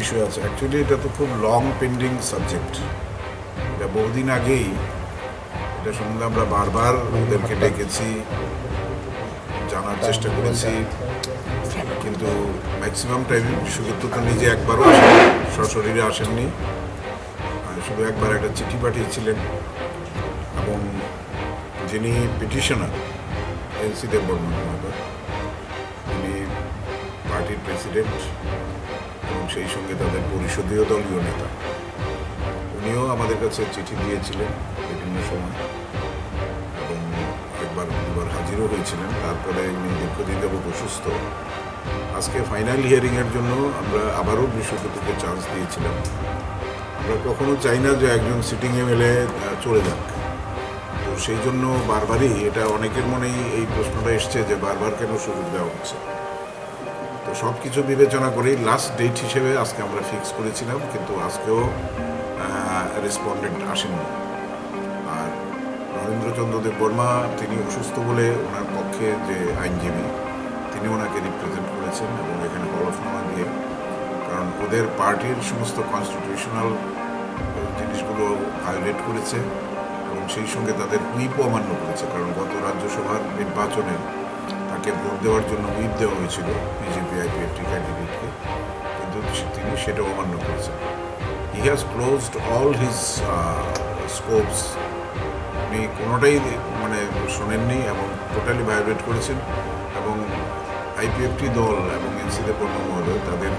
বিষয় আছে। অ্যাকচুয়ালি এটা তো খুব লং পেন্ডিং সাবজেক্ট। এটা বহুদিন আগেই এটা সম্বন্ধে আমরা বারবার ওদেরকে ডেকেছি, জানার চেষ্টা করেছি, কিন্তু ম্যাক্সিমাম টাইমে বিশ্বকেতু তো নিজে একবারও সশরীরে আসেননি। শুধু একবার একটা চিঠি পাঠিয়েছিলেন এবং যিনি পিটিশনার এনসি দেববর্মা মহোদয়, তিনি পার্টির প্রেসিডেন্ট এবং সেই সঙ্গে তাদের পরিষদীয় দলীয় নেতা, উনিও আমাদের কাছে চিঠি দিয়েছিলেন বিভিন্ন সময় এবং একবার দুবার হাজিরও হয়েছিলেন। তারপরে উনি দীর্ঘদিন যাবৎ অসুস্থ। আজকে ফাইনাল হিয়ারিংয়ের জন্য আমরা আবারও বিশ্বকেতুকে চান্স দিয়েছিলাম। আমরা কখনো চাই না যে একজন সিটিং MLA চলে যাক, তো সেই জন্য বারবারই এটা অনেকের মনেই এই প্রশ্নটা এসছে যে বারবার কেন সুযোগ দেওয়া হচ্ছে। তো সব কিছু বিবেচনা করেই লাস্ট ডেট হিসেবে আজকে আমরা ফিক্স করেছিলাম, কিন্তু আজকেও রেসপন্ডেন্ট আসেননি। আর নরেন্দ্রচন্দ্র দেববর্মা তিনি অসুস্থ বলে ওনার পক্ষে যে আইনজীবী তিনি ওনাকে রিপ্রেজেন্ট করেছেন এবং এখানে হলফনামা দিয়ে, কারণ ওদের পার্টির সমস্ত কনস্টিটিউশনাল জিনিসগুলো ভায়োলেট করেছে এবং সেই সঙ্গে তাদের হুইপও অমান্য করেছে। কারণ গত রাজ্যসভার নির্বাচনে তাকে ভোট দেওয়ার জন্য হুইপ দেওয়া হয়েছিল বিজেপি IPFT ক্যান্ডিডেটকে, কিন্তু তিনি সেটাও অমান্য করেছেন। He has closed all his scopes. উনি কোনোটাই মানে শোনেননি এবং টোটালি ভায়োলেট করেছেন এবং IPFT দল এবং এনসি দেববর্মা মহোদয় তাদের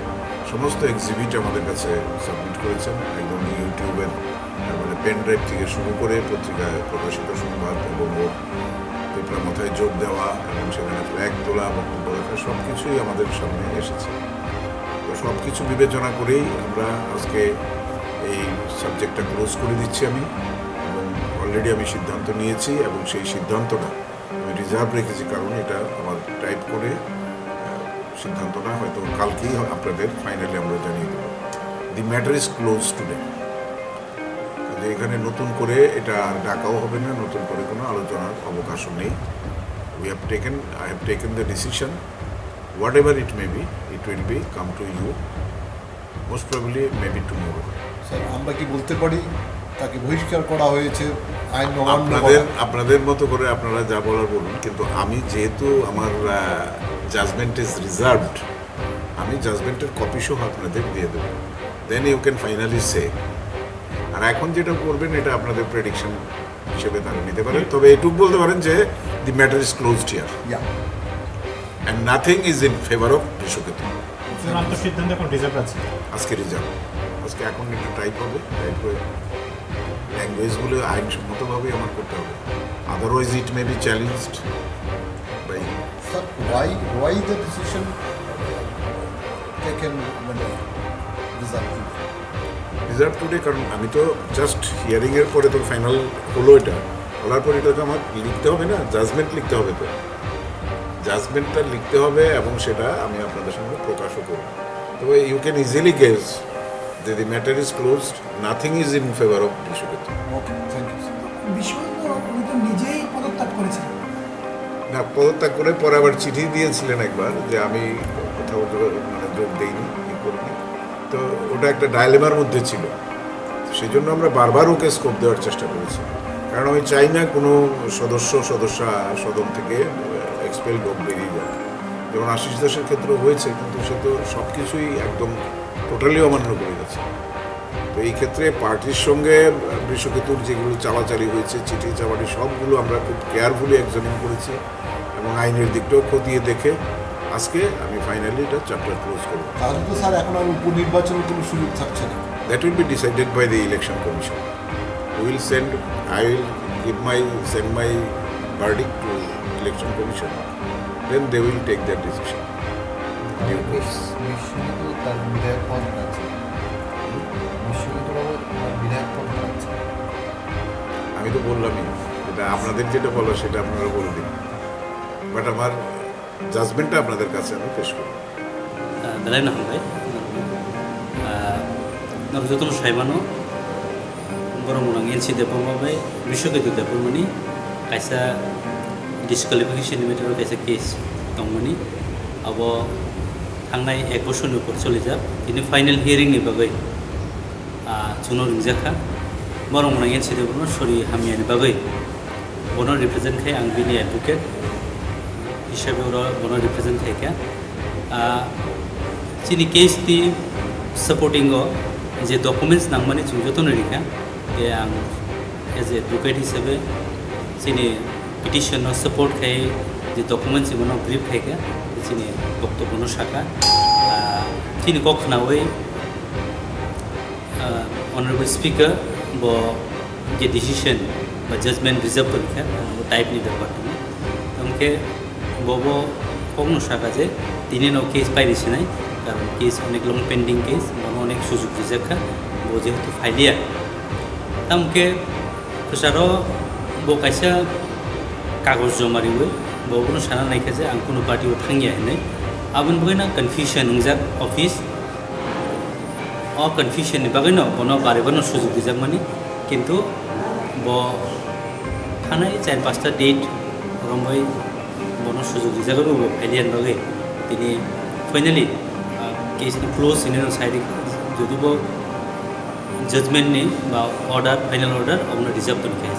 সমস্ত এক্সিবিট আমাদের কাছে সাবমিট করেছেন, একদম ইউটিউবের মানে পেন ড্রাইভ থেকে শুরু করে পত্রিকায় প্রকাশিত সংবাদ এবং ওর পিপলা মাথায় যোগ দেওয়া এবং সেখানে ফ্ল্যাগ তোলা, বক্তব্য রাখা, সব কিছুই আমাদের সামনে এসেছে। তো সব কিছু বিবেচনা করেই আমরা আজকে এই সাবজেক্টটা ক্লোজ করে দিচ্ছি আমি, এবং অলরেডি আমি সিদ্ধান্ত নিয়েছি এবং সেই সিদ্ধান্তটা আমি রিজার্ভ রেখেছি, কারণ এটা আমার টাইপ করে সিদ্ধান্তটা হয়তো কালকেই আপনাদের ফাইনালি আমরা জানিয়ে দেব। The matter is close today. এখানে নতুন করে এটা আর ডাকাও হবে না, নতুন করে কোনো আলোচনার অবকাশও নেই। I have taken the decision, whatever it may be, it will be come to you, most probably maybe tomorrow. Sir, আমরা কি বলতে পারি তাকে বহিষ্কার করা হয়েছে আইন আপনাদের মতো করে আপনারা যা বলার বলুন, কিন্তু আমি যেহেতু আমার জাজমেন্ট ইজ রিজার্ভড, আমি জাজমেন্টের কপি সহ আপনাদের দিয়ে দেবো, দেন ইউ ক্যান ফাইনালি সে। আর এখন যেটা করবেন এটা আপনাদের প্রেডিকশন হিসেবে তারা নিতে পারেন, তবে এটুকু বলতে পারেন যে the matter is closed here and nothing is in favour of Bishwaketu. আজকে রিজার্ভ, আজকে এখন একটু টাইপ হবে, টাইপ হয়ে ল্যাঙ্গুয়েজগুলো আইনসম্মতভাবে আমার করতে হবে, otherwise it may be challenged by. Sir, why the decision taken মানে রিজার্ভ টুডে? কারণ আমি তো জাস্ট হিয়ারিংয়ের পরে তো ফাইনাল হলো, এটা বলার পর এটা তো আমার লিখতে হবে না, জাজমেন্ট লিখতে হবে, তো জাজমেন্টটা লিখতে হবে এবং সেটা আমি আপনাদের সঙ্গে প্রকাশও করব। তবে ইউ ক্যান ইজিলি গেস যে the matter is closed, nothing is in favour of Bishwaketu. Okay, thank you. উনি তো নিজেই পদত্যাগ করেছেন না, পদত্যাগ করে পরে আবার চিঠি দিয়েছিলেন একবার যে আমি কোথাও মানে যোগ দিইনি, ই করিনি। তো ওটা একটা ডায়লেমার মধ্যে ছিল, সেই জন্য আমরা বারবার ওকে স্কোপ দেওয়ার চেষ্টা করেছি, কারণ আমি চাই না কোনো সদস্যা সদন থেকে এক্সপেল হোক, বেরিয়ে যায়। যেমন আশিস দাসের ক্ষেত্রে হয়েছে, কিন্তু সে তো সব কিছুই একদম টোটালি অমান্য করে গেছে। তো এই ক্ষেত্রে পার্টির সঙ্গে বৃষকেতুর যেগুলো চালাচালি হয়েছে, চিঠি চাওয়াটি, সবগুলো আমরা খুব কেয়ারফুলি এক্সামিন করেছি এবং আইনের দিকটাও খতিয়ে দেখে আজকে আমি ফাইনালি এটা চ্যাপ্টার ক্লোজ করব। তাহলে তো স্যার এখন আর উপনির্বাচনের কোনো সুযোগ থাকছে না। That will be decided by the election commission. I will send my verdict to election commission. Then they will take their decision. আমি তো বললামই, এটা আপনাদের যেটা বলো সেটা আপনারা বলে দিন, বাট আমার জাজমেন্টটা আপনাদের কাছে আমি পেশ করব। Dalai Nahambai, Narjotun Shaimano, Boromunang NC Debbarma by Brishaketu Debbarmani, Kaisa disqualification limit or Kaisa case, Tomani, about थांनाय 1 बोसोरनि उपर चले जा बिनि फाइनल हियरिंनि बागै जुनो रिंजाखा बरं मना एनसि देबरमा सरि हामियानि बागै बनो रिप्रेजेंट खाय आं बिनि एडभोकेट हिसाबै बनो रिप्रेजेंट खायखा चिनि केस दी सपोर्टिंग जे डकुमेंट्स नांगमानि जों जतन रिखा बे आं एज एडभोकेट हिसाबै चिनि पिटिशन सपोर्ट खाय जे डकुमेंट्स बनो ब्रीफ खायखा चिनि बक्तव्य शाखा चिनि कखनावै ऑनरेबल स्पीकर वो ये डिसीजन व जजमेंट रिजर्व करके टाइप नहीं दे पाते हैं उनके वो कौन शाखा जे तीन नो केस पाई नहीं कारण केस अनेक लंग पेंडिंग केस वो अनेक सुजुग रिजर्व वो जेहेतु फाइलिया तम के फसारो वो कैसा कागज जमा रिवे वो कुछ साना नहीं कैसे अंकुन पार्टी वो थांगिया है नहीं अब उन बगैना कन्फ्यूजन उनजा ऑफिस और कन्फ्यूजन बागै न बनो बारेबनो सुजुग रिजर्व मानी किंतु वो थाना 4-5टा डेट रंबाई बनो सुजुग रिजर्व वो फाइलियन बागै तिनी finally case close in side जो वो जजमेंट ने ऑर्डर फाइनल ऑर्डर अपना रिजर्व तो लिखा है